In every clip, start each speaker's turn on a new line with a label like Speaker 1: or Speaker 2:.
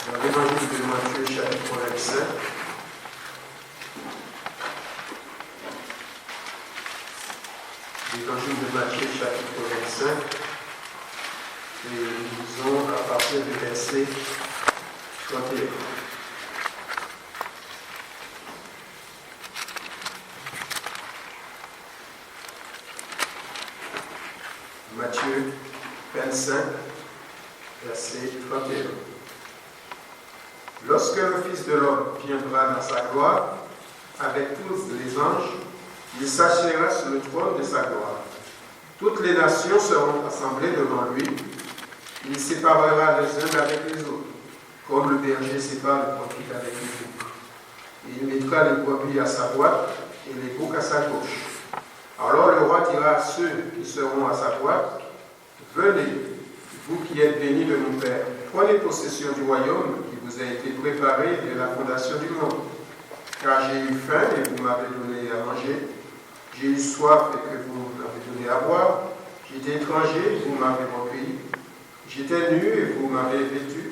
Speaker 1: Dans l'évangile de Matthieu, chapitre 25. L'évangile de Matthieu, chapitre 25. Et nous lisons à partir du verset 31. Matthieu 25, verset 31. Lorsque le Fils de l'homme viendra dans sa gloire, avec tous les anges, il s'assiera sur le trône de sa gloire. Toutes les nations seront assemblées devant lui. Il séparera les uns avec les autres, comme le berger sépare le brebis avec les boucs. Il mettra les brebis à sa droite et les boucs à sa gauche. Alors le roi dira à ceux qui seront à sa droite, « Venez, vous qui êtes bénis de mon Père, prenez possession du royaume qui vous a été préparé dès la fondation du monde. Car j'ai eu faim et vous m'avez donné à manger. J'ai eu soif et que vous m'avez donné à boire. J'étais étranger et vous m'avez recueilli. J'étais nu et vous m'avez vêtu.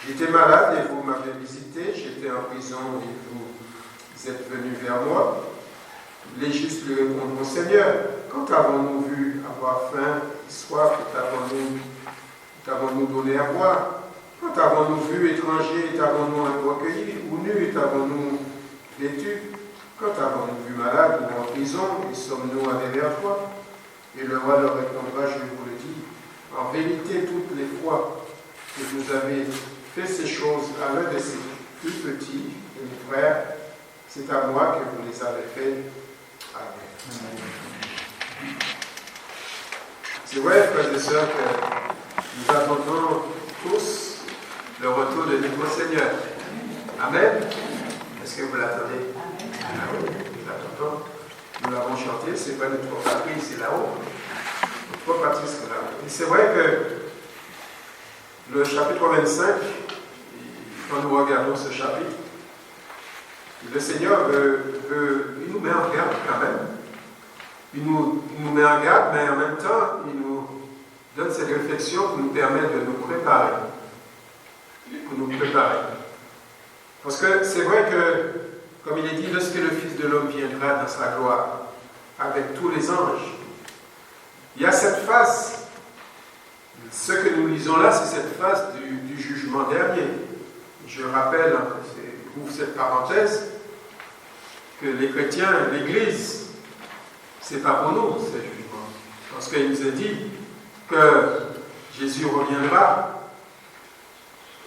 Speaker 1: J'étais malade et vous m'avez visité. J'étais en prison et vous êtes venus vers moi. » Les justes lui répondront, « Seigneur, quand avons-nous vu avoir faim et soif et t'avons-nous donné à boire? Quand avons-nous vu étranger et t'avons-nous recueilli? Ou nu et t'avons-nous vêtu? Quand avons-nous vu malade ou en prison et sommes-nous allés vers toi? » Et le roi leur répondra, « Je vous le dis, en vérité, toutes les fois que vous avez fait ces choses à l'un de ces plus petits de mes frères, c'est à moi que vous les avez fait. » Amen. C'est vrai, frères et sœurs, que nous attendons tous le retour de notre Seigneur. Amen. Est-ce que vous l'attendez? Ah oui, nous l'attendons. Nous l'avons chanté, c'est pas notre patrie, c'est là-haut. Notre patrie, c'est là-haut. Et c'est vrai que le chapitre 25, quand nous regardons ce chapitre, le Seigneur il nous met en garde quand même. Il nous met en garde, mais en même temps, il nous donne cette réflexion qui nous permet de nous préparer. Pour nous préparer. Parce que c'est vrai que, comme il est dit, lorsque le Fils de l'homme viendra dans sa gloire, avec tous les anges, il y a cette phase. Ce que nous lisons là, c'est cette phase du jugement dernier. Je rappelle, j'ouvre cette parenthèse, que les chrétiens, l'Église, c'est pas pour nous, ce jugement. Parce qu'il nous a dit que Jésus reviendra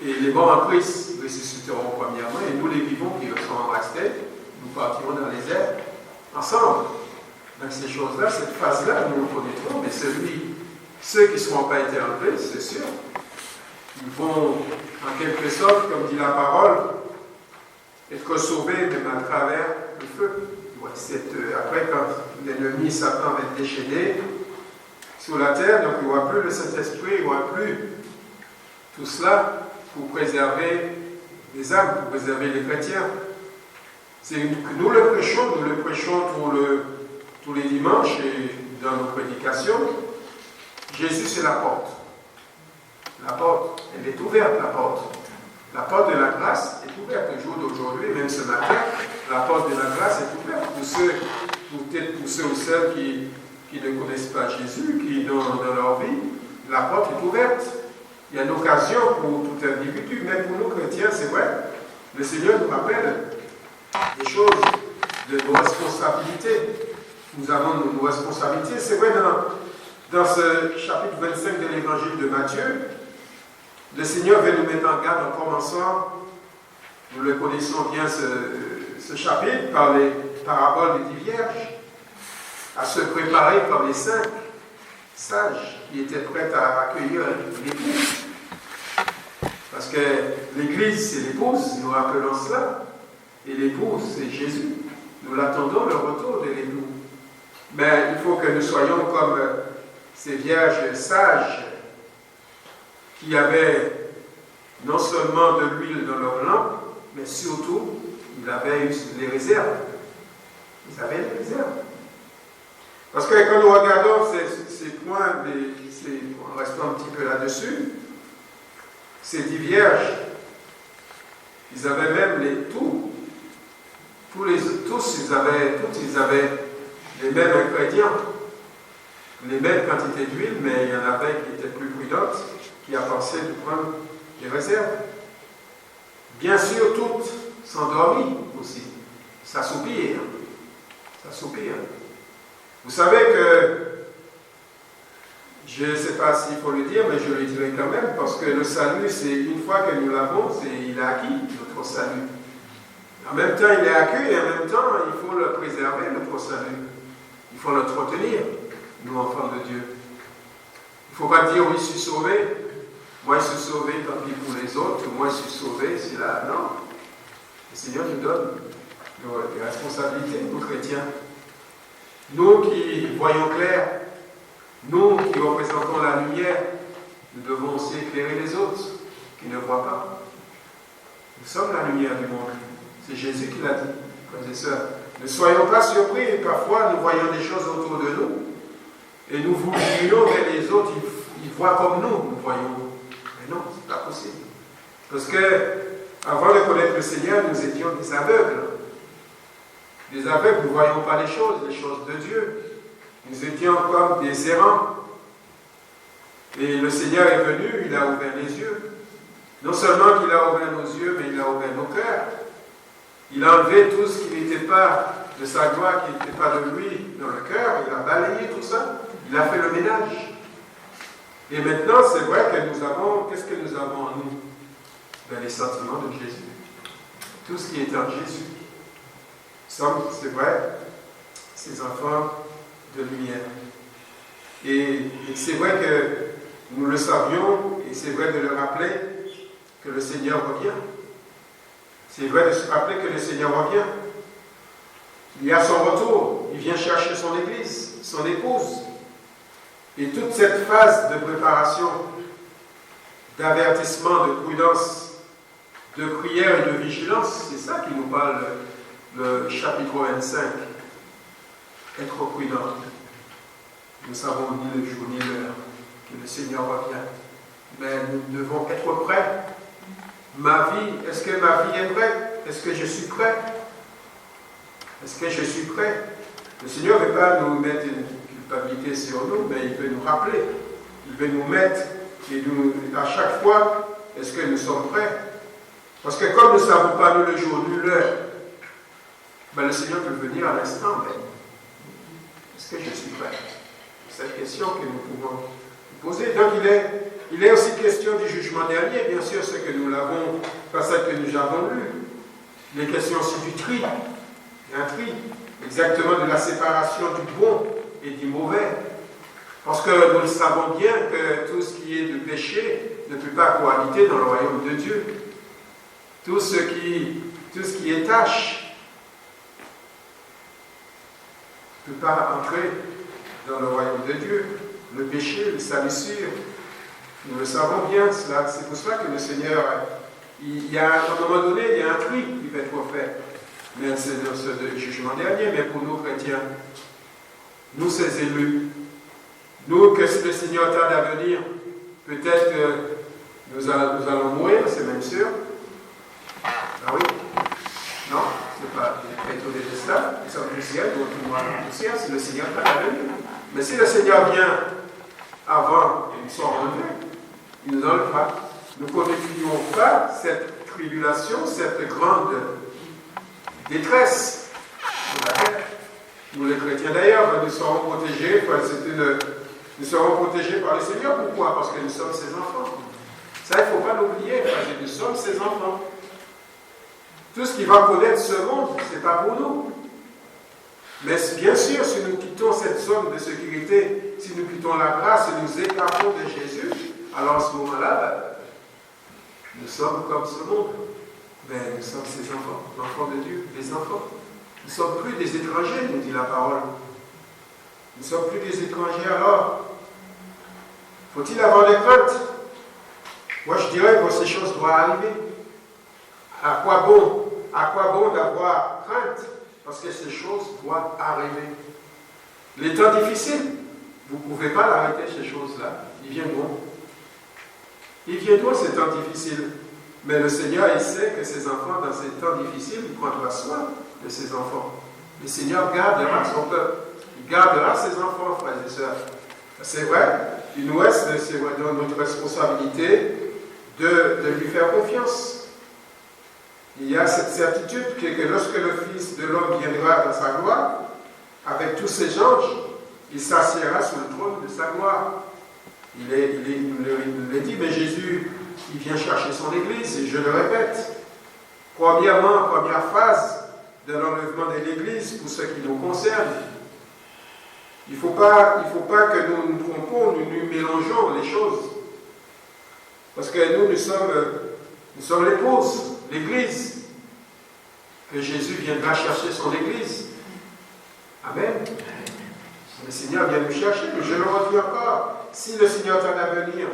Speaker 1: et les morts en Christ ressusciteront premièrement et nous, les vivants qui serons restés, nous partirons dans les airs ensemble. Donc ces choses-là, cette phase-là, nous le connaîtrons, mais ceux qui ne seront pas été enlevés, c'est sûr, ils vont, en quelque sorte, comme dit la parole, être sauvés même à travers le feu. Après, quand l'ennemi Satan va être déchaîné sur la terre, donc il n'y aura plus le Saint-Esprit, il n'y aura plus tout cela pour préserver les âmes, pour préserver les chrétiens. C'est que nous le prêchons tous les dimanches et dans nos prédications. Jésus, c'est la porte. La porte, elle est ouverte, la porte. La porte de la grâce est ouverte le jour d'aujourd'hui, même ce matin. La porte de la grâce est ouverte pour ceux ou celles qui ne connaissent pas Jésus, qui dans leur vie, la porte est ouverte. Il y a une occasion pour tout individu, même pour nous chrétiens, c'est vrai. Le Seigneur nous rappelle des choses, de nos responsabilités. Nous avons nos responsabilités. C'est vrai, dans ce chapitre 25 de l'évangile de Matthieu, le Seigneur veut nous mettre en garde en commençant, nous le connaissons bien ce chapitre, par les paraboles des 10 vierges, à se préparer comme les 5 sages qui étaient prêts à accueillir l'épouse. Parce que l'Église, c'est l'épouse, nous rappelons cela, et l'épouse, c'est Jésus. Nous l'attendons, le retour de l'époux. Mais il faut que nous soyons comme ces vierges sages qui avaient non seulement de l'huile dans leur lampe, mais surtout, ils avaient les réserves. Ils avaient les réserves. Parce que quand nous regardons ces points, en restant un petit peu là-dessus, ces 10 vierges Ils avaient même tous, ils avaient les mêmes ingrédients, les mêmes quantités d'huile, mais il y en avait qui étaient plus prudentes, qui a pensé de prendre des réserves. Bien sûr, toutes s'endormirent aussi, s'assoupirent. Vous savez que, je ne sais pas s'il faut le dire, mais je le dirai quand même, parce que le salut, c'est une fois que nous l'avons, il est acquis, notre salut. En même temps, il est acquis et en même temps, il faut le préserver, notre salut. Il faut l'entretenir, nous, enfants de Dieu. Il ne faut pas dire, oui, je suis sauvé. Moi, je suis sauvé, tant pis pour les autres. Moi, je suis sauvé, c'est là. Non. Le Seigneur nous donne des responsabilités, nous, chrétiens. Nous qui voyons clair, nous qui représentons la lumière, nous devons aussi éclairer les autres qui ne voient pas. Nous sommes la lumière du monde. C'est Jésus qui l'a dit, frères et sœurs. Ne soyons pas surpris, parfois nous voyons des choses autour de nous et nous voudrions que les autres ils voient comme nous voyons. Mais non, ce n'est pas possible. Parce que avant de connaître le Seigneur, nous étions des aveugles. Des aveugles, nous ne voyions pas les choses de Dieu. Nous étions comme des errants. Et le Seigneur est venu, il a ouvert les yeux. Non seulement qu'il a ouvert nos yeux, mais il a ouvert nos cœurs. Il a enlevé tout ce qui n'était pas de sa gloire, qui n'était pas de lui dans le cœur. Il a balayé tout ça. Il a fait le ménage. Et maintenant, c'est vrai que nous avons, qu'est-ce que nous avons en nous? Ben, les sentiments de Jésus. Tout ce qui est en Jésus. Nous sommes, c'est vrai, ces enfants de lumière. Et c'est vrai que nous le savions, et c'est vrai de le rappeler, que le Seigneur revient. C'est vrai de se rappeler que le Seigneur revient. Il y a son retour. Il vient chercher son Église, son épouse. Et toute cette phase de préparation, d'avertissement, de prudence, de prière et de vigilance, c'est ça qui nous parle le chapitre 25. Être prudent. Nous savons ni le jour ni l'heure que le Seigneur revient. Mais nous devons être prêts. Ma vie, est-ce que ma vie est prête? Est-ce que je suis prêt? Est-ce que je suis prêt? Le Seigneur ne veut pas nous mettre une culpabilité sur nous, mais il veut nous rappeler. Il veut nous mettre, et nous, à chaque fois, est-ce que nous sommes prêts? Parce que comme nous ne savons pas nous le jour ni l'heure, ben le Seigneur peut venir à l'instant même. Est-ce que je suis prêt? C'est cette question que nous pouvons nous poser. Donc il est aussi question du jugement dernier, bien sûr, ce que nous l'avons, pas celle que nous avons lu. Il est question aussi du tri. Il y a un tri, exactement de la séparation du bon et du mauvais. Parce que nous le savons bien que tout ce qui est de péché ne peut pas cohabiter dans le royaume de Dieu. Tout ce qui est tâche ne peut pas entrer dans le royaume de Dieu. Le péché, les salissures, nous le savons bien, c'est pour cela que le Seigneur, à un moment donné, il y a un tri qui va être fait. Mais c'est dans ce jugement dernier, mais pour nous chrétiens, nous ces élus, nous que si le Seigneur tarde à venir, peut-être que nous allons mourir, c'est même sûr. Ah oui? Non, ce n'est pas étonné de cela. Nous sommes du ciel, nous retournons du ciel si le Seigneur tarde à venir. Mais si le Seigneur vient avant et nous sommes revenus, il nous enlèvera. Nous ne connaîtrions pas cette tribulation, cette grande détresse sur la terre. Nous les chrétiens d'ailleurs, nous serons protégés, nous serons protégés par le Seigneur. Pourquoi? Parce que nous sommes ses enfants. Ça, il ne faut pas l'oublier, parce que nous sommes ses enfants. Tout ce qui va connaître ce monde, ce n'est pas pour nous. Mais bien sûr, si nous quittons cette zone de sécurité, si nous quittons la grâce et nous écartons de Jésus, alors à ce moment-là, nous sommes comme ce monde. Mais nous sommes ses enfants, l'enfant de Dieu, les enfants. Nous ne sommes plus des étrangers, nous dit la parole. Nous ne sommes plus des étrangers alors. Faut-il avoir des craintes? Moi je dirais que ces choses doivent arriver. À quoi bon d'avoir crainte? Parce que ces choses doivent arriver. Les temps difficiles, vous ne pouvez pas l'arrêter, ces choses-là. Ils viendront. Ils viendront, ces temps difficiles. Mais le Seigneur, il sait que ses enfants, dans ces temps difficiles, il prendra soin de ses enfants. Le Seigneur gardera son peuple. Il gardera ses enfants, frères et sœurs. C'est vrai, il nous reste, c'est dans notre responsabilité de lui faire confiance. Il y a cette certitude que lorsque le Fils de l'homme viendra dans sa gloire, avec tous ses anges, il s'assiera sur le trône de sa gloire. Il nous l'a dit, mais Jésus, il vient chercher son Église, et je le répète. Premièrement, première phase de l'enlèvement de l'Église, pour ce qui nous concerne. Il ne faut pas que nous nous trompons, nous mélangeons les choses. Parce que nous sommes l'épouse, l'Église. Que Jésus viendra chercher son Église. Amen. Le Seigneur vient nous chercher, mais je le redis encore. Si le Seigneur tarde à venir,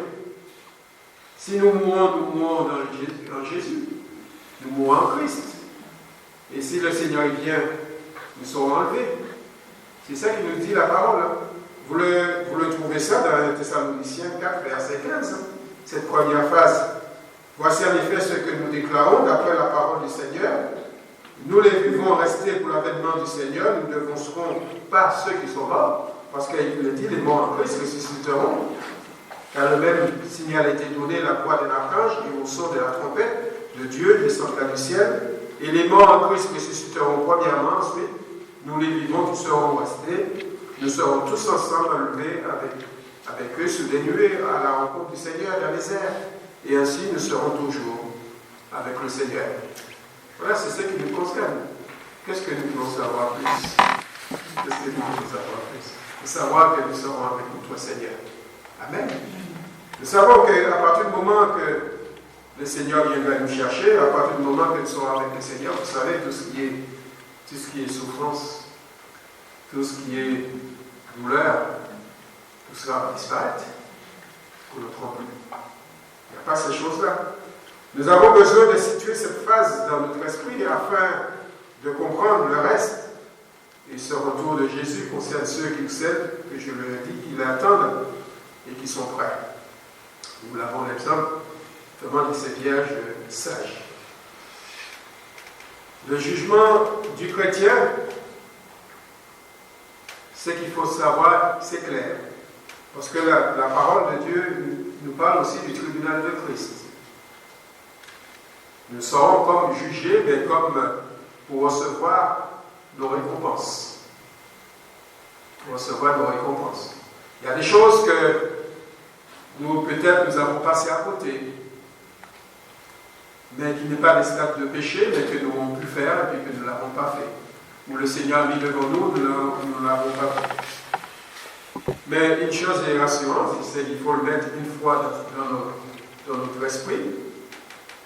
Speaker 1: si nous mourons dans Jésus, nous mourons en Christ. Et si le Seigneur vient, nous serons enlevés. C'est ça qui nous dit la parole. Vous le trouvez ça dans Thessaloniciens 4, verset 15. Cette première phrase. Voici en effet ce que nous déclarons d'après la parole du Seigneur. Nous les vivons restés pour l'avènement du Seigneur. Nous ne devancerons pas ceux qui sont morts. Parce qu'il le dit, les morts en Christ ressusciteront. Car le même signal a été donné, la voix d'un archange et au son de la trompette de Dieu descendra du ciel. Et les morts en Christ ressusciteront premièrement. Ensuite, nous les vivants qui seront restés, nous serons tous ensemble enlevés avec eux sous des nuées à la rencontre du Seigneur dans les airs. Et ainsi, nous serons toujours avec le Seigneur. Voilà, c'est ce qui nous concerne. Qu'est-ce que nous voulons savoir plus? Qu'est-ce que nous voulons savoir plus? De savoir que nous serons avec notre Seigneur. Amen. Nous savons qu'à partir du moment que le Seigneur viendra nous chercher, à partir du moment que nous serons avec le Seigneur, vous savez, tout ce qui est souffrance, tout ce qui est douleur, tout cela va disparaître pour ne trompe plus. Il n'y a pas ces choses-là. Nous avons besoin de situer cette phase dans notre esprit afin de comprendre le reste. Et ce retour de Jésus concerne ceux qui le savent, que je le dis, qui l'attendent et qui sont prêts. Nous l'avons l'exemple vraiment de ces vierges sages. Le jugement du chrétien, ce qu'il faut savoir, c'est clair. Parce que la parole de Dieu nous parle aussi du tribunal de Christ. Nous serons comme jugés, mais comme pour recevoir nos récompenses. Pour recevoir nos récompenses. Il y a des choses que peut-être nous avons passées à côté, mais qui n'est pas des stades de péché, mais que nous avons pu faire et puis que nous ne l'avons pas fait. Ou le Seigneur a mis devant nous, nous ne l'avons pas fait. Mais une chose est rassurante, c'est qu'il faut le mettre une fois dans notre esprit,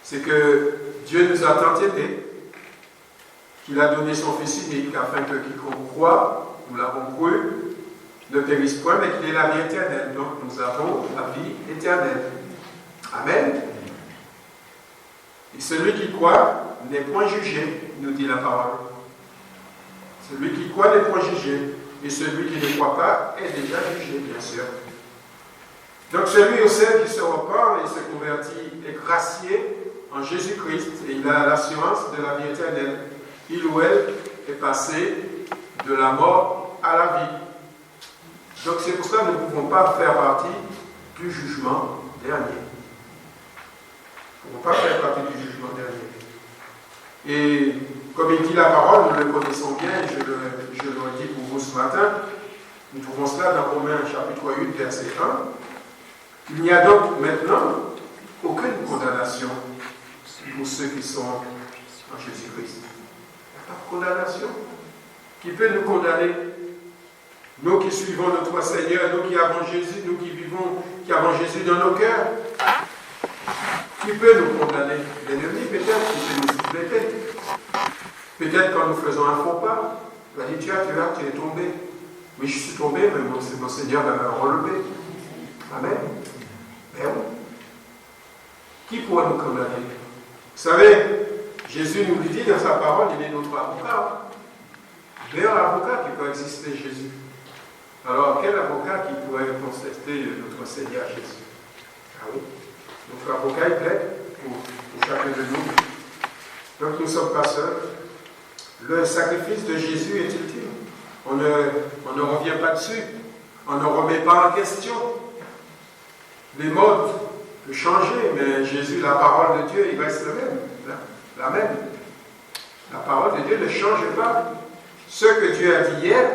Speaker 1: c'est que Dieu nous a tant aimés, qu'il a donné son Fils unique afin que quiconque croit, nous l'avons cru, ne périsse point, mais qu'il ait la vie éternelle. Donc nous avons la vie éternelle. Amen. Et celui qui croit n'est point jugé, nous dit la parole. Celui qui croit n'est point jugé, et celui qui ne croit pas est déjà jugé, bien sûr. Donc celui ou celle qui se repent et se convertit est gracié en Jésus-Christ, et il a l'assurance de la vie éternelle. Il ou elle est passé de la mort à la vie. Donc c'est pour ça que nous ne pouvons pas faire partie du jugement dernier. Nous ne pouvons pas faire partie du jugement dernier. Et comme il dit la parole, nous le connaissons bien, je le dis pour vous ce matin, nous trouvons cela dans Romains chapitre 8, verset 1. Il n'y a donc maintenant aucune condamnation pour ceux qui sont en Jésus-Christ. Il n'y a pas de condamnation. Qui peut nous condamner? Nous qui suivons notre Seigneur, nous qui avons Jésus, nous qui vivons, qui avons Jésus dans nos cœurs. Qui peut nous condamner? L'ennemi peut-être qui peut nous souffler. Peut-être quand nous faisons un faux pas, il va dire, tu es tombé. Oui, je suis tombé, mais mon Seigneur va me relever. Amen. Mais oui. Qui pourrait nous condamner? Vous savez, Jésus nous le dit dans sa parole, il est notre avocat. Meilleur avocat qui peut exister, Jésus. Alors, quel avocat qui pourrait contester notre Seigneur Jésus? Ah oui. Notre avocat, il plaide pour chaque nous ne sommes pas seuls. Le sacrifice de Jésus est utile. On ne revient pas dessus. On ne remet pas en question. Les modes peuvent changer, mais Jésus, la parole de Dieu, il reste le même. La même. La parole de Dieu ne change pas. Ce que Dieu a dit hier,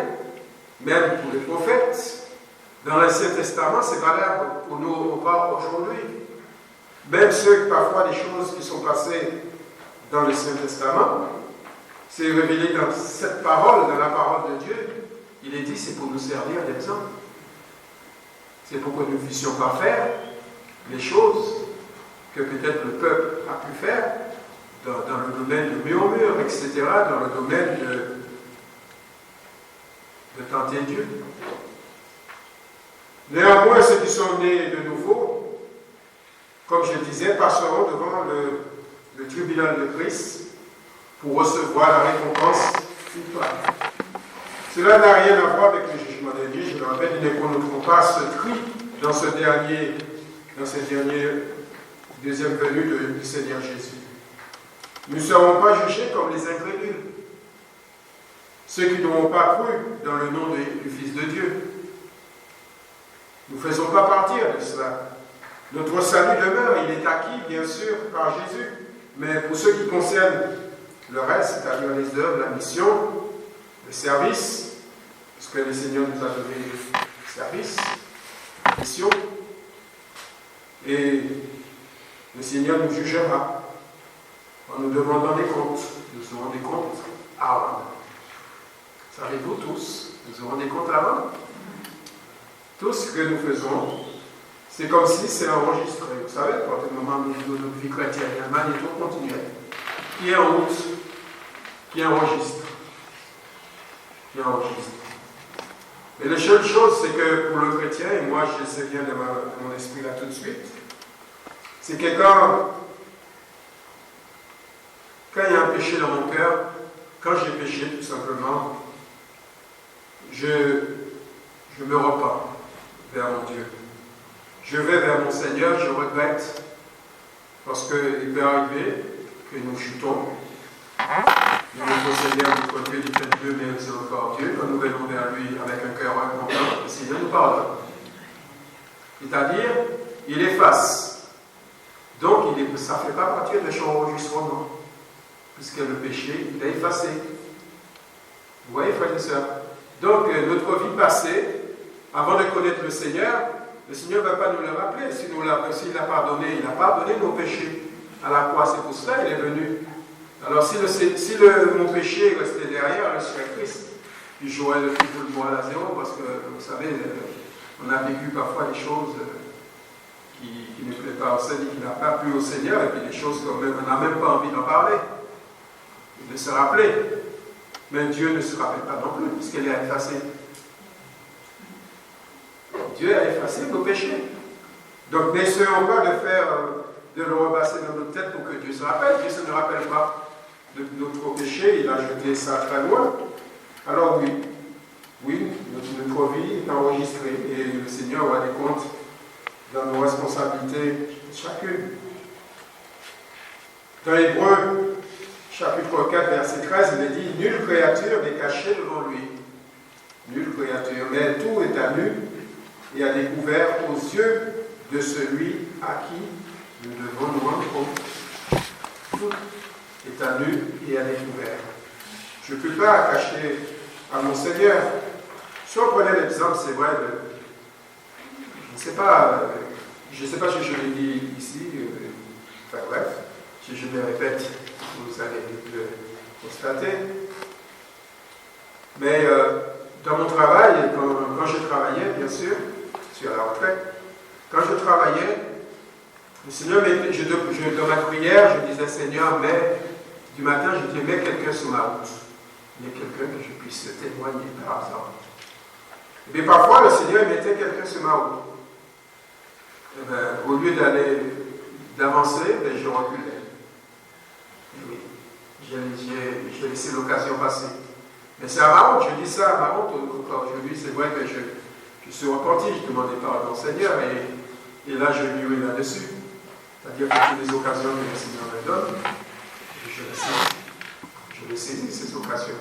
Speaker 1: même pour les prophètes, dans l'Ancien Testament, c'est valable pour nous encore aujourd'hui. Même parfois des choses qui sont passées dans l'Ancien Testament, c'est révélé dans cette parole, dans la parole de Dieu. Il est dit, c'est pour nous servir d'exemple. C'est pour que nous ne puissions pas faire les choses que peut-être le peuple a pu faire dans le domaine de murmure, etc., dans le domaine de tenter Dieu. Néanmoins, ceux qui sont nés de nouveau, comme je disais, passeront devant le tribunal de Christ pour recevoir la récompense finale. Cela n'a rien à voir avec le jugement de Dieu. Je le rappelle, il n'est qu'on ne trouve pas ce cri dans cette dernière deuxième venue du Seigneur Jésus. Nous ne serons pas jugés comme les incrédules, ceux qui n'auront pas cru dans le nom du Fils de Dieu. Nous ne faisons pas partir de cela. Notre salut demeure, il est acquis, bien sûr, par Jésus. Mais pour ce qui concerne le reste, c'est-à-dire les œuvres, la mission, le service, parce que le Seigneur nous a donné le service, la mission, et le Seigneur nous jugera en nous demandant des comptes. Nous aurons des comptes à rendre. Savez-vous tous, nous aurons des comptes à rendre. Tout ce que nous faisons, c'est comme si c'est enregistré. Vous savez, à partir du moment où nous vivons notre vie chrétienne, il y a un magnéto continuel qui est en route, qui enregistre. Mais la seule chose, c'est que pour le chrétien, et moi je sais bien de mon esprit là tout de suite, c'est que quand il y a un péché dans mon cœur, quand j'ai péché tout simplement, je me repens vers mon Dieu. Je vais vers mon Seigneur, je regrette, parce qu'il peut arriver que nous chutons. Et notre Seigneur, notre Dieu, dit que Dieu mérite encore Dieu. Quand nous venons vers lui avec un cœur repentant, le Seigneur nous pardonne. C'est-à-dire, il efface. Donc, ça ne fait pas partie de son enregistrement, puisque le péché, il a effacé. Vous voyez, frères et sœurs? Donc, notre vie passée, avant de connaître le Seigneur ne va pas nous le rappeler. S'il a pardonné nos péchés à la croix, c'est pour cela qu'il est venu. Alors, si mon péché restait derrière, je serais Christ. Puis j'aurais le tout le mois à zéro, parce que, vous savez, on a vécu parfois des choses qui ne plaisent pas au Seigneur, qui n'ont pas plu au Seigneur, et puis des choses qu'on n'a même pas envie d'en parler, de se rappeler. Mais Dieu ne se rappelle pas non plus, puisqu'il est effacé. Dieu a effacé nos péchés. Donc n'essayons pas de le repasser dans notre tête pour que Dieu se rappelle. Dieu ne se rappelle pas de notre péché, il a jeté ça très loin. Alors oui, notre vie est enregistrée et le Seigneur aura des comptes dans nos responsabilités chacune. Dans Hébreux, chapitre 4, verset 13, il est dit « Nulle créature n'est cachée devant lui. » Nulle créature, mais tout est à nu et à découvert aux yeux de celui à qui nous devons nous rendre compte. Tout est à nu et à découvert. Je ne peux pas cacher à mon Seigneur. Si on prenait l'exemple, c'est vrai, je ne sais pas si je l'ai dit ici, enfin bref, si je me répète, vous allez le constater. Mais dans mon travail, quand je travaillais, bien sûr, je suis à la retraite, quand je travaillais, le Seigneur, dans ma prière, je disais, Seigneur, mais du matin, je disais, mets quelqu'un sur ma route. Il y a quelqu'un que je puisse témoigner par exemple. Et bien parfois, le Seigneur mettait quelqu'un sur ma route. Et bien, au lieu d'avancer, je reculais. Et oui, j'ai laissé l'occasion passer. Mais c'est à ma honte, je dis ça à ma honte aujourd'hui, c'est vrai que je suis repenti, je demandais pardon au Seigneur et là je murmure là-dessus. C'est-à-dire que toutes les occasions que le Seigneur me donne, je laisse. de saisir ces occasions.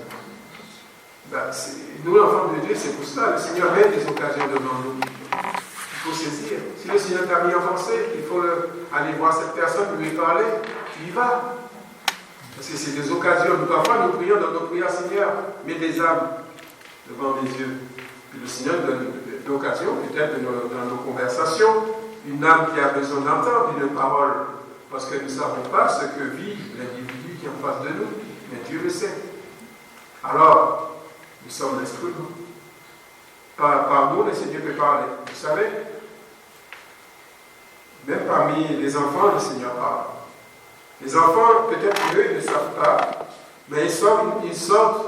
Speaker 1: Nous, enfants de Dieu, c'est pour cela. Le Seigneur met des occasions devant nous. Il faut saisir. Si le Seigneur t'a mis en pensée, il faut aller voir cette personne, lui parler, tu y vas. Parce que c'est des occasions. Parfois, nous prions dans nos prières, Seigneur, mets des âmes devant mes yeux. Puis le Seigneur donne l'occasion, peut-être dans nos conversations, une âme qui a besoin d'entendre une parole. Parce que nous ne savons pas ce que vit l'individu qui est en face de nous. Mais Dieu le sait. Alors, nous sommes instruments. Par nous, le Seigneur peut parler. Vous savez, même parmi les enfants, le Seigneur parle. Les enfants, peut-être qu'eux, ils ne savent pas, mais ils sortent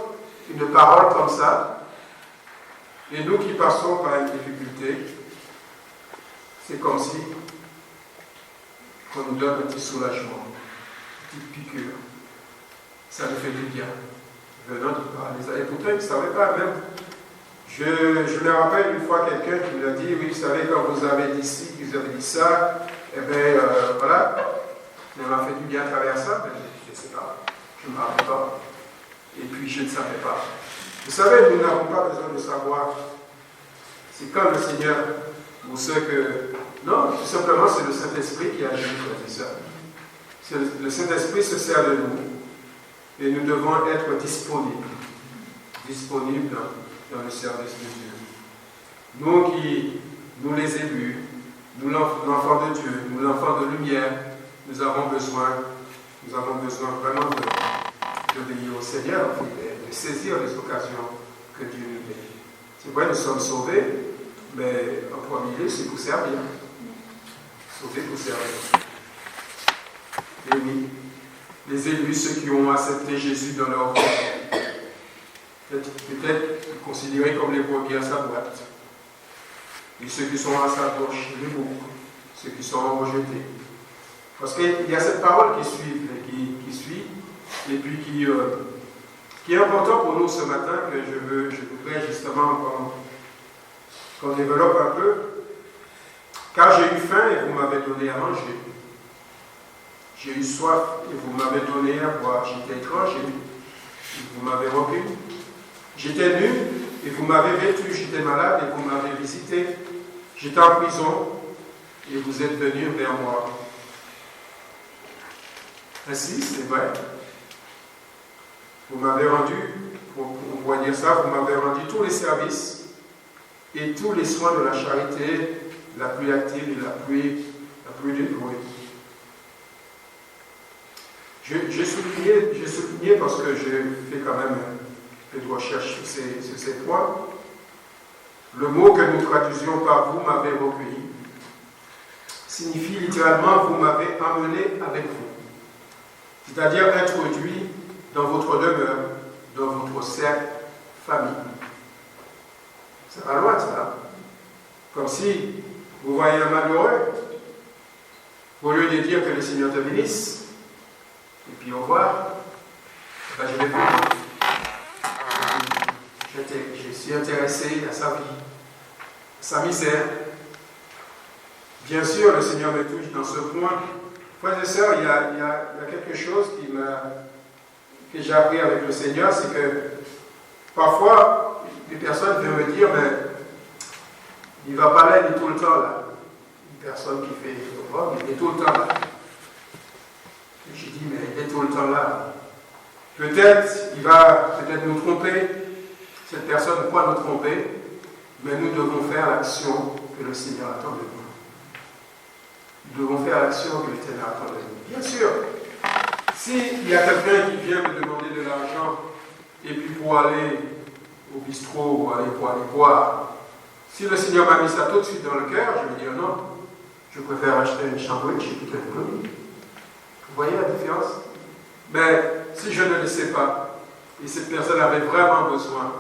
Speaker 1: une parole comme ça. Et nous qui passons par une difficulté, c'est comme si on nous donne un petit soulagement, une petite piqûre. Ça nous fait du bien. Venant de parler. Et pourtant, ils ne savaient pas même. Je me rappelle une fois quelqu'un qui me l'a dit, oui, vous savez, quand vous avez dit ci, vous avez dit ça, eh bien, voilà, ça m'a fait du bien à travers ça, mais je ne sais pas, je ne me rappelle pas. Et puis, je ne savais pas. Vous savez, nous n'avons pas besoin de savoir. C'est quand le Seigneur, ou ce que... Non, tout simplement, c'est le Saint-Esprit qui agit comme ça. Le Saint-Esprit se sert de nous. Et nous devons être disponibles dans le service de Dieu. Nous les élus, nous l'enfant de Dieu, nous l'enfant de lumière, nous avons besoin vraiment d'obéir au Seigneur, de saisir les occasions que Dieu nous donne. C'est vrai, nous sommes sauvés, mais en premier lieu, c'est pour servir. Sauvés pour servir. Et oui, les élus, ceux qui ont accepté Jésus dans leur vie, peut-être considérés comme les brebis à sa boîte. Et ceux qui sont à sa gauche, les boucs, ceux qui sont rejetés. Parce qu'il y a cette parole qui suit, et puis qui est important pour nous ce matin, que je voudrais justement qu'on développe un peu. Car j'ai eu faim et vous m'avez donné à manger. J'ai eu soif et vous m'avez donné à boire. J'étais étranger et vous m'avez recueilli. J'étais nu et vous m'avez vêtu. J'étais malade et vous m'avez visité. J'étais en prison et vous êtes venus vers moi. Ainsi, c'est vrai. Vous m'avez rendu, pour pouvoir dire ça, vous m'avez rendu tous les services et tous les soins de la charité la plus active et la plus dévouée. J'ai souligné parce que j'ai fait quand même un peu de recherche sur ces points. Le mot que nous traduisions par vous m'avez recueilli signifie littéralement vous m'avez emmené avec vous. C'est-à-dire introduit dans votre demeure, dans votre cercle, famille. Ça va loin, ça. Comme si vous voyez un malheureux, au lieu de dire que le Seigneur te bénisse, et puis au revoir, ben je vais venir. Je suis intéressé à sa vie, à sa misère. Bien sûr, le Seigneur me touche dans ce point. Frères et sœurs, il y a quelque chose que j'ai appris avec le Seigneur, c'est que parfois, des personnes viennent me dire, mais il ne va pas là, il est tout le temps là. Une personne qui fait le robe, il est tout le temps là. Et j'ai dit, mais il est tout le temps là. Peut-être, il va peut-être nous tromper. Cette personne ne peut pas nous tromper, mais nous devons faire l'action que le Seigneur attend de nous. Nous devons faire l'action que le Seigneur attend de nous. Bien sûr, s'il y a quelqu'un qui vient me demander de l'argent, et puis pour aller au bistrot, pour aller boire, si le Seigneur m'a mis ça tout de suite dans le cœur, je vais dire non, je préfère acheter une sandwich et peut-être une connerie. Vous voyez la différence? Mais si je ne le sais pas, et cette personne avait vraiment besoin,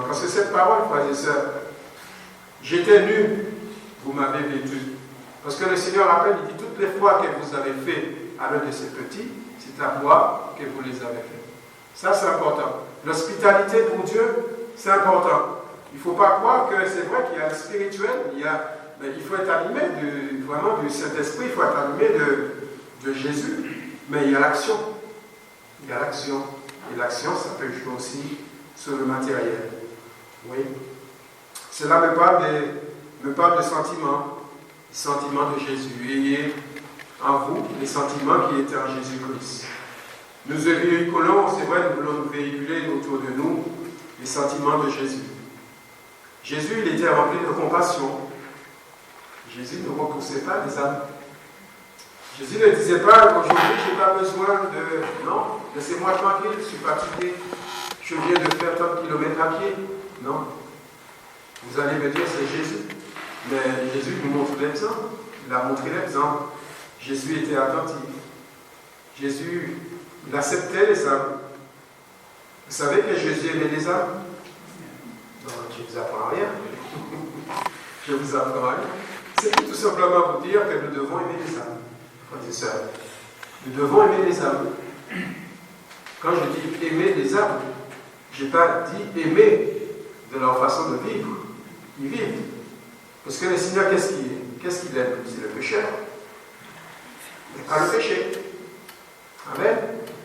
Speaker 1: parce que cette parole, frères et sœurs, j'étais nu, vous m'avez vêtu. Parce que le Seigneur rappelle, il dit, toutes les fois que vous avez fait à l'un de ces petits, c'est à moi que vous les avez fait. Ça, c'est important. L'hospitalité pour Dieu, c'est important. Il ne faut pas croire que c'est vrai qu'il y a le spirituel, il faut être animé vraiment du Saint-Esprit, il faut être animé de Jésus, mais il y a l'action. il y a l'action. Et l'action, ça peut jouer aussi sur le matériel. Oui. Cela me parle de sentiments, les sentiments de Jésus. Ayez en vous les sentiments qui étaient en Jésus-Christ. Nous véhiculons, c'est vrai, nous voulons véhiculer autour de nous les sentiments de Jésus. Jésus, il était rempli de compassion. Jésus ne repoussait pas les âmes. Jésus ne disait pas, aujourd'hui, je n'ai pas besoin de... Non, laissez-moi tranquille, je suis fatigué. Je viens de faire tant de kilomètres à pied. Non. Vous allez me dire, c'est Jésus. Mais Jésus nous montre l'exemple. Il a montré l'exemple. Jésus était attentif. Jésus, il acceptait les âmes. Vous savez que Jésus aimait les âmes? Non, je ne vous apprends rien. Je vous apprends rien. C'est tout simplement pour dire que nous devons aimer les âmes. Frères et sœurs. Nous devons aimer les âmes. Quand je dis aimer les âmes, je n'ai pas dit aimer de leur façon de vivre. Ils vivent. Parce que le Seigneur, qu'est-ce qu'il aime? C'est le pécheur. Mais pas le péché. Amen.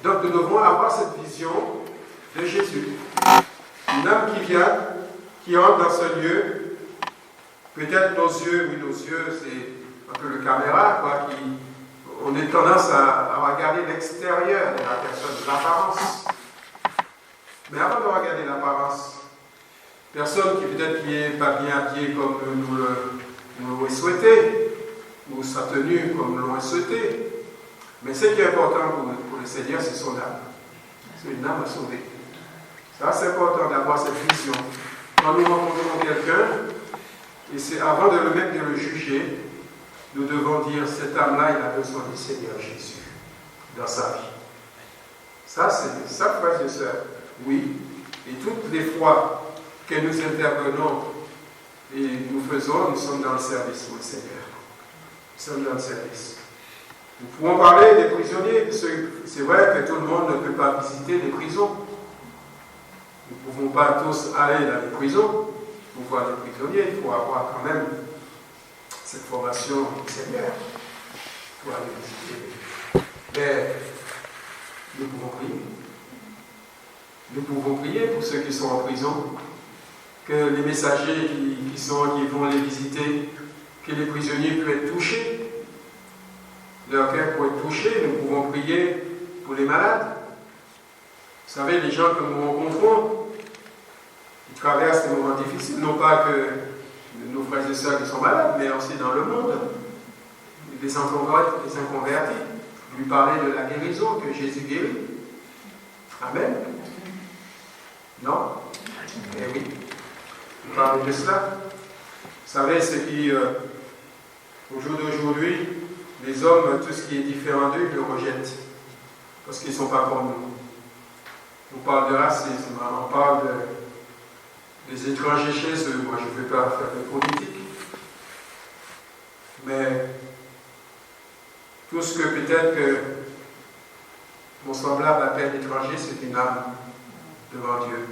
Speaker 1: Donc nous devons avoir cette vision de Jésus. Une âme qui vient, qui entre dans ce lieu. Peut-être nos yeux, c'est un peu le caméra, quoi, on a tendance à regarder l'extérieur de la personne, l'apparence. Mais avant de regarder l'apparence, personne qui n'est pas bien habillée comme nous l'aurait souhaité, ou sa tenue comme nous l'aurait souhaité. Mais ce qui est important pour le Seigneur, c'est son âme. C'est une âme à sauver. Ça, c'est important d'avoir cette vision. Quand nous rencontrons quelqu'un, et c'est avant de le mettre, de le juger, nous devons dire, cette âme-là, il a besoin du Seigneur Jésus dans sa vie. Ça, c'est ça, frères et sœurs. Oui. Et toutes les fois que nous intervenons et nous faisons, nous sommes dans le service pour le Seigneur. Nous sommes dans le service. Nous pouvons parler des prisonniers. C'est vrai que tout le monde ne peut pas visiter les prisons. Nous ne pouvons pas tous aller dans les prisons pour voir les prisonniers. Il faut avoir quand même cette formation du Seigneur pour aller visiter. Mais nous pouvons prier. Nous pouvons prier pour ceux qui sont en prison, que les messagers qui vont les visiter, que les prisonniers puissent être touchés. Leur cœur peut être touché. Nous pouvons prier pour les malades. Vous savez, les gens que nous rencontrons, ils traversent des moments difficiles, non pas que nos frères et sœurs qui sont malades, mais aussi dans le monde. Les inconvertis. Lui parler de la guérison, que Jésus guérit. Amen. Non? Eh oui. Lui parler de cela. Vous savez, ce qui, au jour d'aujourd'hui, les hommes, tout ce qui est différent d'eux, ils le rejettent. Parce qu'ils ne sont pas comme nous. On parle de racisme, on parle des étrangers chez eux. Moi, je ne vais pas faire de politique. Mais tout ce que peut-être que mon semblable appelle étranger, c'est une âme devant Dieu.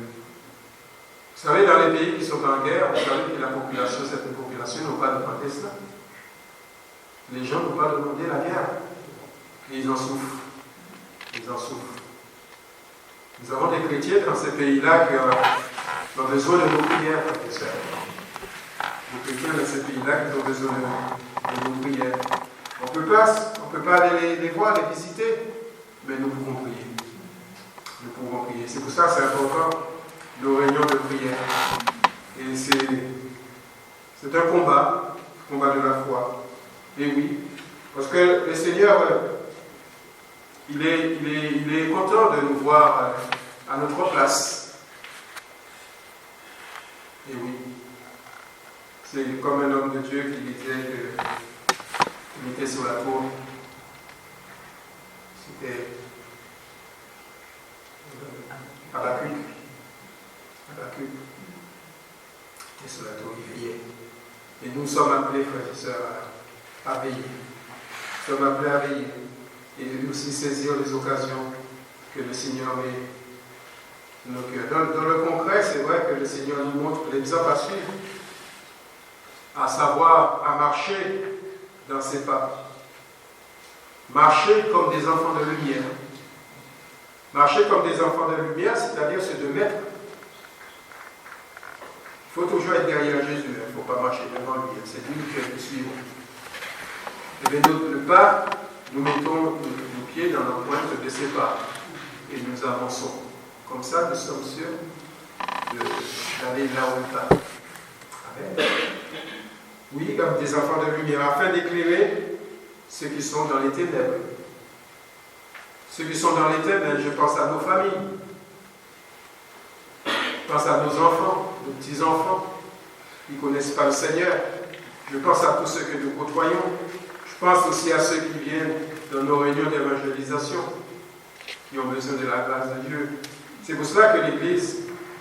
Speaker 1: Vous savez, dans les pays qui sont en guerre, vous savez que certaines populations n'ont pas demandé cela. Les gens n'ont pas demandé la guerre. Et ils en souffrent. Ils en souffrent. Nous avons des chrétiens dans ces pays-là qui ont besoin de nos prières, frères et sœurs. Des chrétiens dans ces pays-là qui ont besoin de nos prières. On ne peut pas aller les voir, les visiter, mais nous pouvons prier. Nous pouvons prier. C'est pour ça que c'est important, nos réunions de prière. Et c'est un combat de la foi. Et oui, parce que le Seigneur, il est content de nous voir à notre place. Et oui, c'est comme un homme de Dieu qui disait qu'il était sur la tour. C'était Habakkuk. Habakkuk était sur la tour, il veillait. Et nous sommes appelés, frères et sœurs, à veiller. Nous sommes appelés à veiller. Et aussi saisir les occasions que le Seigneur met dans nos cœurs. Dans le concret, c'est vrai que le Seigneur nous montre l'exemple à suivre, à savoir à marcher dans ses pas. Marcher comme des enfants de lumière. Marcher comme des enfants de lumière, c'est-à-dire se de mettre. Il faut toujours être derrière Jésus, il ne faut pas marcher devant lui, c'est lui que nous suivons. Et bien, le pas, nous mettons nos pieds dans l'empreinte de ses pas et nous avançons. Comme ça, nous sommes sûrs d'aller là où il va. Amen. Oui, comme des enfants de lumière, afin d'éclairer ceux qui sont dans les ténèbres. Ceux qui sont dans les ténèbres, je pense à nos familles, je pense à nos enfants, nos petits-enfants qui ne connaissent pas le Seigneur. Je pense à tous ceux que nous côtoyons. Je pense aussi à ceux qui viennent dans nos réunions d'évangélisation, qui ont besoin de la grâce de Dieu. C'est pour cela que l'Église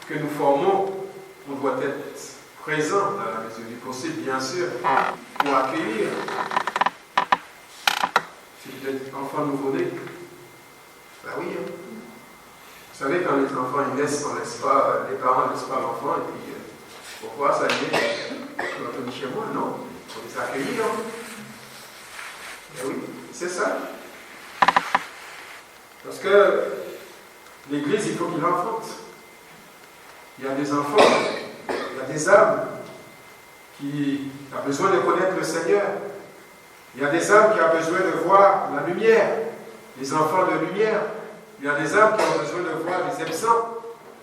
Speaker 1: que nous formons, on doit être présent dans la mesure du possible, bien sûr, pour accueillir. Si vous êtes enfant nouveau-né, ben oui. Hein. Vous savez, quand les enfants ils naissent, les parents ne laissent pas l'enfant, et puis pourquoi ça y est, on va venir chez moi? Non, il faut les accueillir. Ben oui, c'est ça. Parce que l'Église, il faut qu'il enfante. Il y a des enfants, il y a des âmes qui ont besoin de connaître le Seigneur. Il y a des âmes qui ont besoin de voir la lumière, les enfants de lumière. Il y a des âmes qui ont besoin de voir les absents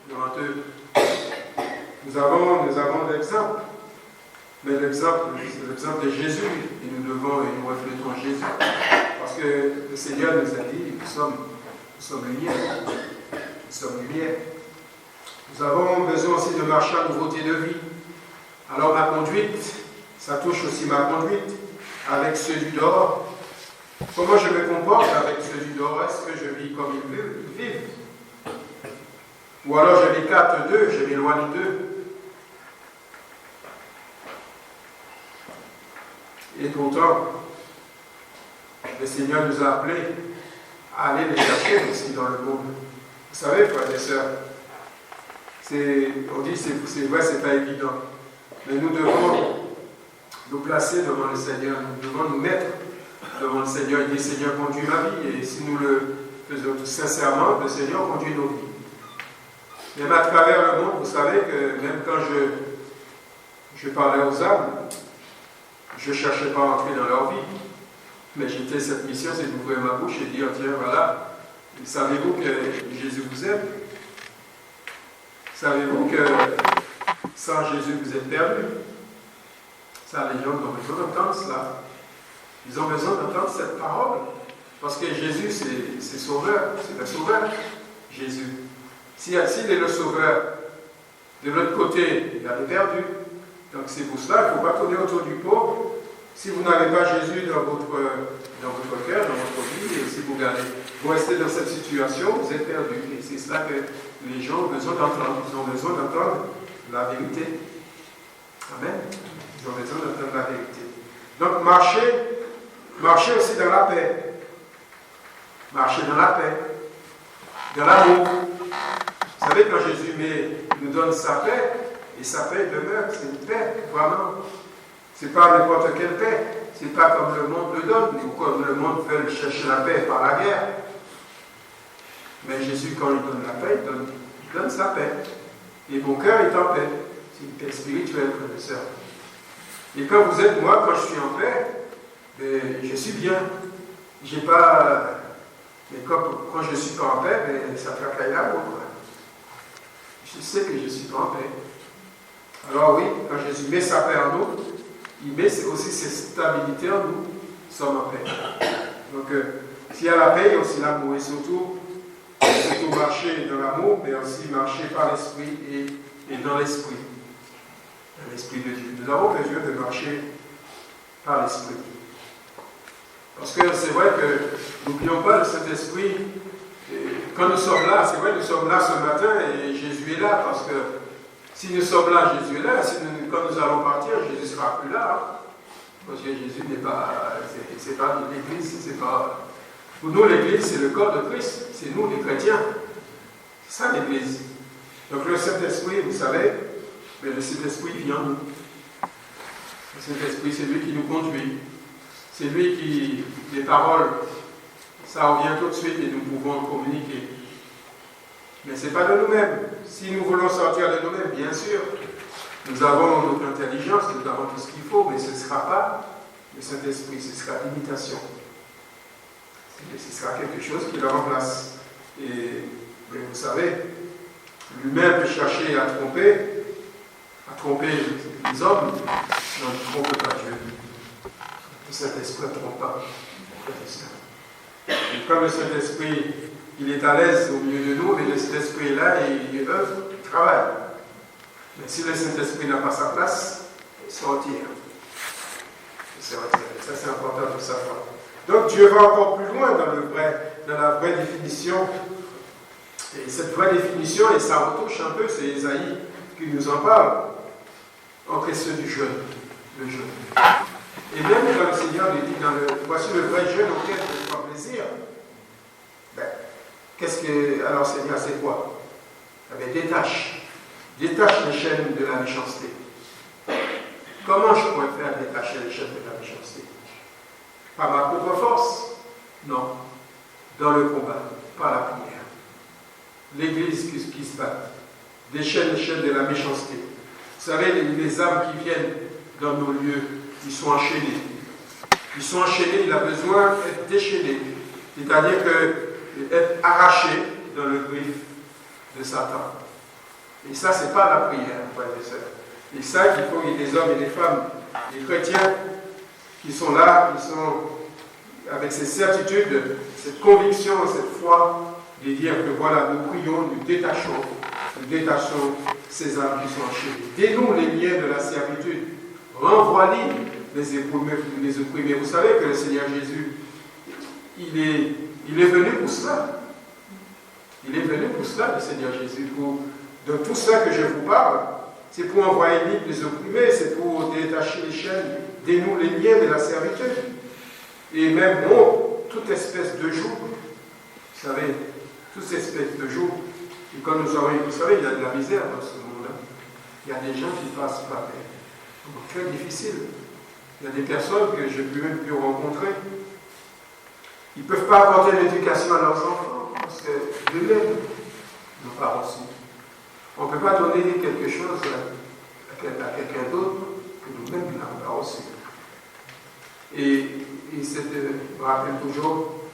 Speaker 1: devant eux. Nous avons l'exemple. Mais l'exemple, c'est l'exemple de Jésus. Et nous reflétons Jésus. Parce que le Seigneur nous a dit, nous sommes lumière. Nous sommes lumière. Nous avons besoin aussi de marcher en nouveauté de vie. Alors ma conduite, ça touche aussi ma conduite avec ceux du dehors. Comment je me comporte avec ceux du dehors? Est-ce que je vis comme ils vivent? Ou alors je m'écarte d'eux, je m'éloigne d'eux? Et pourtant, le Seigneur nous a appelés à aller les chercher aussi dans le monde. Vous savez, frères et sœurs, on dit c'est vrai, c'est pas évident. Mais nous devons nous placer devant le Seigneur, nous devons nous mettre devant le Seigneur et dire Seigneur, conduis ma vie. Et si nous le faisons tout sincèrement, le Seigneur conduit nos vies. Même à travers le monde, vous savez que même quand je parlais aux âmes, je ne cherchais pas à entrer dans leur vie. Mais cette mission, c'est d'ouvrir ma bouche et dire tiens, voilà, savez-vous que Jésus vous aime? Savez-vous que sans Jésus, vous êtes perdus? Ça, les gens ont besoin d'entendre cela. Ils ont besoin d'entendre cette parole. Parce que Jésus, c'est sauveur. C'est le sauveur, Jésus. S'il est le sauveur, de l'autre côté, il y a des perdus. Donc c'est pour cela qu'il ne faut pas tourner autour du pot. Si vous n'avez pas Jésus dans votre cœur, dans votre vie, et si vous restez dans cette situation, vous êtes perdu. Et c'est cela que les gens ont besoin d'entendre. Ils ont besoin d'entendre la vérité. Amen. Ils ont besoin d'entendre la vérité. Donc marcher aussi dans la paix. Marcher dans la paix. Dans l'amour. Vous savez, quand Jésus nous donne sa paix, et sa paix demeure, c'est une paix, vraiment. Ce n'est pas n'importe quelle paix. Ce n'est pas comme le monde le donne, ou comme le monde veut chercher la paix par la guerre. Mais Jésus, quand il donne la paix, il donne sa paix. Et mon cœur est en paix. C'est une paix spirituelle, frères et sœurs. Et quand vous êtes, moi, quand je suis en paix, je suis bien. J'ai pas. Mais quand je ne suis pas en paix, ça tracaille la roue. Je sais que je ne suis pas en paix. Alors oui, quand Jésus met sa paix en nous, il met aussi ses stabilités en nous. Nous sommes en paix. Donc, s'il y a la paix, il y a aussi l'amour. Et surtout marcher dans l'amour, mais aussi marcher par l'esprit et dans l'esprit. Dans l'esprit de Dieu. Nous avons besoin de marcher par l'esprit. Parce que c'est vrai que n'oublions pas le Saint-Esprit. Quand nous sommes là, c'est vrai, nous sommes là ce matin et Jésus est là. Parce que si nous sommes là, Jésus est là. Quand nous allons partir, Jésus ne sera plus là. Hein. Parce que Jésus n'est pas. C'est pas l'Église, c'est pas. Pour nous, l'Église, c'est le corps de Christ. C'est nous, les chrétiens. C'est ça l'Église. Donc le Saint-Esprit, vous savez, mais le Saint-Esprit vient en nous. Le Saint-Esprit, c'est lui qui nous conduit. C'est lui qui, les paroles, ça revient tout de suite et nous pouvons communiquer. Mais ce n'est pas de nous-mêmes. Si nous voulons sortir de nous-mêmes, bien sûr, nous avons notre intelligence, nous avons tout ce qu'il faut, mais ce ne sera pas le Saint-Esprit, ce sera l'imitation. Ce sera quelque chose qui le remplace. Et vous savez, lui-même peut chercher à tromper les hommes, mais on ne trompe pas Dieu. Le Saint-Esprit ne trompe pas. Et comme le Saint-Esprit, il est à l'aise au milieu de nous, mais le Saint-Esprit est là et il œuvre, il travaille. Mais si le Saint-Esprit n'a pas sa place, il se retire. Ça, c'est important de savoir. Donc, Dieu va encore plus loin dans la vraie définition. Et cette vraie définition, et ça retouche un peu, c'est Ésaïe qui nous en parle, entre ceux du jeûne, le jeûne. Et même quand le Seigneur lui dit, voici le vrai jeûne auquel je prends plaisir, alors Seigneur, c'est quoi? Détache les chaînes de la méchanceté. Comment je pourrais faire détacher les chaînes de la méchanceté? Par ma propre force? Non. Dans le combat, par la prière. L'Église qui se bat. Les chaînes de la méchanceté. Vous savez, les âmes qui viennent dans nos lieux, ils sont enchaînés. Ils sont enchaînés, il a besoin d'être déchaîné. C'est-à-dire être arraché dans le griffe de Satan. Et ça, ce n'est pas la prière, frères et sœurs. Et ça, il faut qu'il y ait des hommes et des femmes, des chrétiens, qui sont là, qui sont avec cette certitude, cette conviction, cette foi, de dire que voilà, nous prions, nous détachons ces âmes qui sont enchaînées. Dénoue les liens de la servitude. Renvoie-les les opprimés. Vous savez que le Seigneur Jésus, il est venu pour cela. Il est venu pour cela, le Seigneur Jésus. De tout ça que je vous parle, c'est pour envoyer les opprimés, c'est pour détacher les chaînes, dénoue les liens de la servitude. Et même toute espèce de joug, vous savez, toute espèce de joug. Et comme vous savez, il y a de la misère dans ce monde. Il y a des gens qui passent par des moments très difficiles. Il y a des personnes que j'ai même pu rencontrer. Ils ne peuvent pas apporter l'éducation à leurs enfants parce que eux-mêmes n'ont pas reçu. On ne peut pas donner quelque chose à quelqu'un d'autre que nous-mêmes n'avons pas reçu. Et je me rappelle toujours,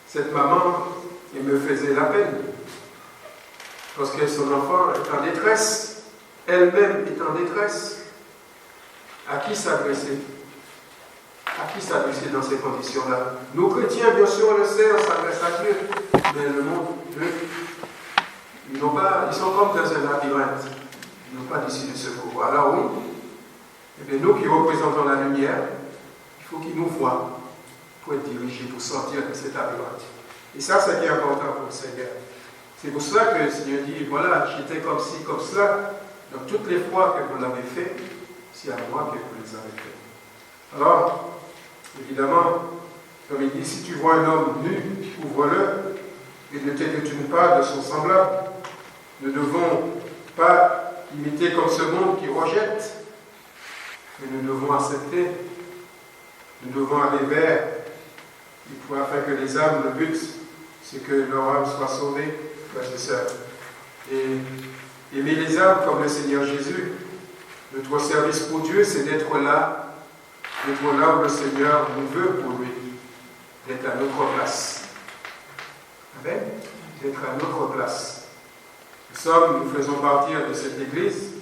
Speaker 1: cette maman, elle me faisait la peine. Parce que son enfant est en détresse, elle-même est en détresse. À qui s'adresser? À qui s'adresser dans ces conditions-là? Nous chrétiens, bien sûr, on le sait, on s'adresse à Dieu. Mais le monde, eux, ils sont comme dans un labyrinthe. Ils n'ont pas d'issue de secours. Alors oui, eh bien, nous qui représentons la lumière, il faut qu'ils nous voient pour être dirigés, pour sortir de cet labyrinthe. Et ça, c'est ce qui est important pour le Seigneur. C'est pour cela que le Seigneur dit, voilà, j'étais comme ci, comme cela. Donc toutes les fois que vous l'avez fait, c'est à moi que vous les avez fait. Alors, évidemment, comme il dit, si tu vois un homme nu, ouvre-le et ne t'étonne pas de son semblable. Nous ne devons pas imiter comme ce monde qui rejette, mais nous devons accepter. Nous devons aller vers. Il faut afin que les âmes, le but, c'est que leur âme soit sauvée, frères et sœurs. Et aimer les âmes comme le Seigneur Jésus. Notre service pour Dieu, c'est d'être là où le Seigneur nous veut pour lui, d'être à notre place. Amen. D'être à notre place. Nous faisons partir de cette Église,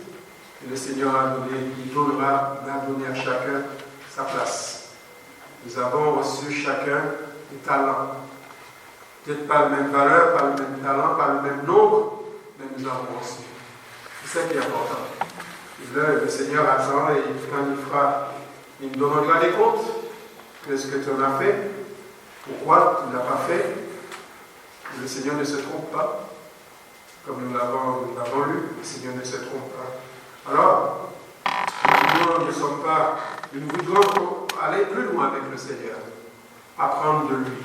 Speaker 1: et le Seigneur a donné à chacun sa place. Nous avons reçu chacun des talents. Peut-être pas la même valeur, pas le même talent, pas le même nombre, mais nous avons reçu. C'est ça qui est important. Et là, le Seigneur attend et quand il nous demandera des comptes. Qu'est-ce que tu en as fait? Pourquoi tu ne l'as pas fait? Et le Seigneur ne se trompe pas. Comme nous l'avons lu, le Seigneur ne se trompe pas. Alors, nous voudrons aller plus loin avec le Seigneur, apprendre de lui,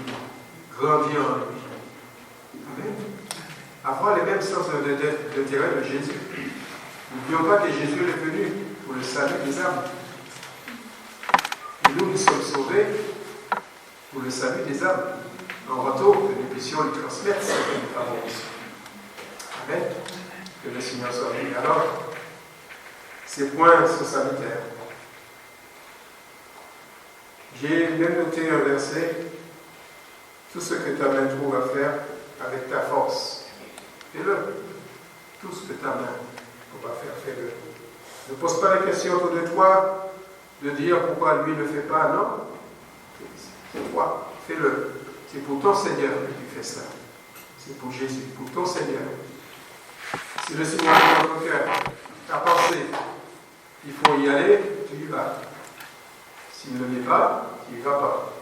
Speaker 1: grandir en lui. Amen. Avoir les mêmes sens d'intérêt de Jésus. N'oublions pas que Jésus est venu pour le salut des âmes. Et nous sommes sauvés pour le salut des âmes. En retour, que nous puissions lui transmettre ce que nous avons reçu. Seigneur soit béni. Alors, ces points sont salutaires. J'ai même noté un verset, tout ce que ta main trouve à faire avec ta force, fais-le. Tout ce que ta main trouve à faire, fais-le. Ne pose pas la question autour de toi, de dire pourquoi lui ne fait pas, non. C'est toi, fais-le. C'est pour ton Seigneur que tu fais ça. C'est pour Jésus, pour ton Seigneur. Si le Seigneur est dans ton cœur, ta pensée, il faut y aller, tu y vas. S'il ne l'est pas, tu n'y vas pas.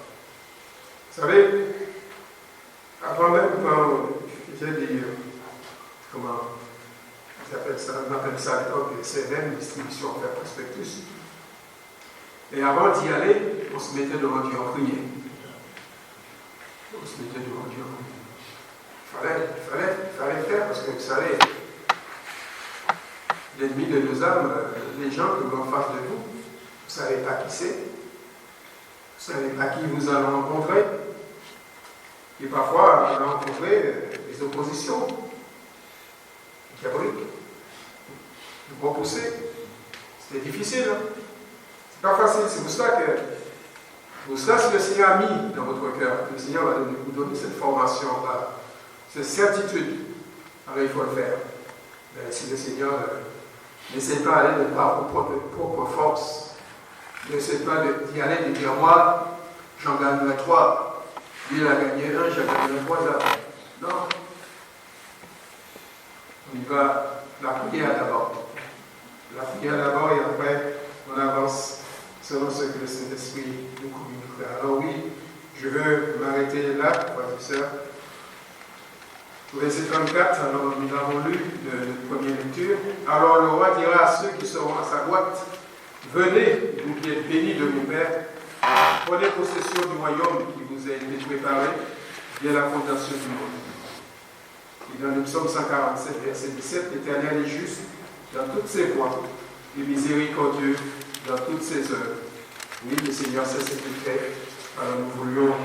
Speaker 1: Vous savez, avant même quand je faisais des, comment on appelle ça à l'époque, des CNM, distribution faire prospectus. Et avant d'y aller, on se mettait devant Dieu en prière. On se mettait devant Dieu en prière. Il fallait faire parce que vous savez, l'ennemi de nos âmes, les gens que vous en face de vous, vous ne savez pas qui c'est, vous ne savez pas qui vous allez rencontrer. Et parfois, on a rencontré des oppositions diaboliques. Vous repoussez. C'était difficile. Hein? C'est pas facile. C'est pour cela que, si le Seigneur a mis dans votre cœur, le Seigneur va vous donner cette formation-là, cette certitude. Alors il faut le faire. Mais si le Seigneur n'essaie pas d'aller de par vos propres forces, n'essaie pas d'y aller et de dire moi, j'en gagnerai 3. Lui, il a gagné 1, j'ai gagné 3 ans. Non. On y va, la prière d'abord. La prière d'abord et après, on avance selon ce que le Saint-Esprit nous communiquera. Alors oui, je veux m'arrêter là, frères et sœurs. Au verset 34, alors nous avons lu de première lecture. Alors le roi dira à ceux qui seront à sa droite, venez, vous qui êtes bénis de mon Père, prenez possession du royaume qui vous a été préparé dès la fondation du monde. Et dans le psaume 147, verset 17, l'Éternel est juste dans toutes ses voies et miséricordieux dans toutes ses œuvres. Oui, le Seigneur sait ce qu'il fait. Alors nous voulions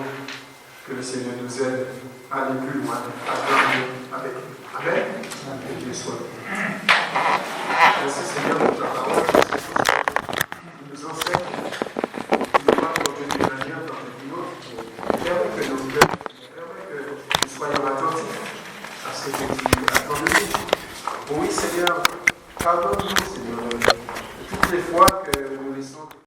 Speaker 1: que le Seigneur nous aide à aller plus loin, à gagner avec lui. Amen. Et Dieu soit. Merci Seigneur pour ta parole. Nous enseigne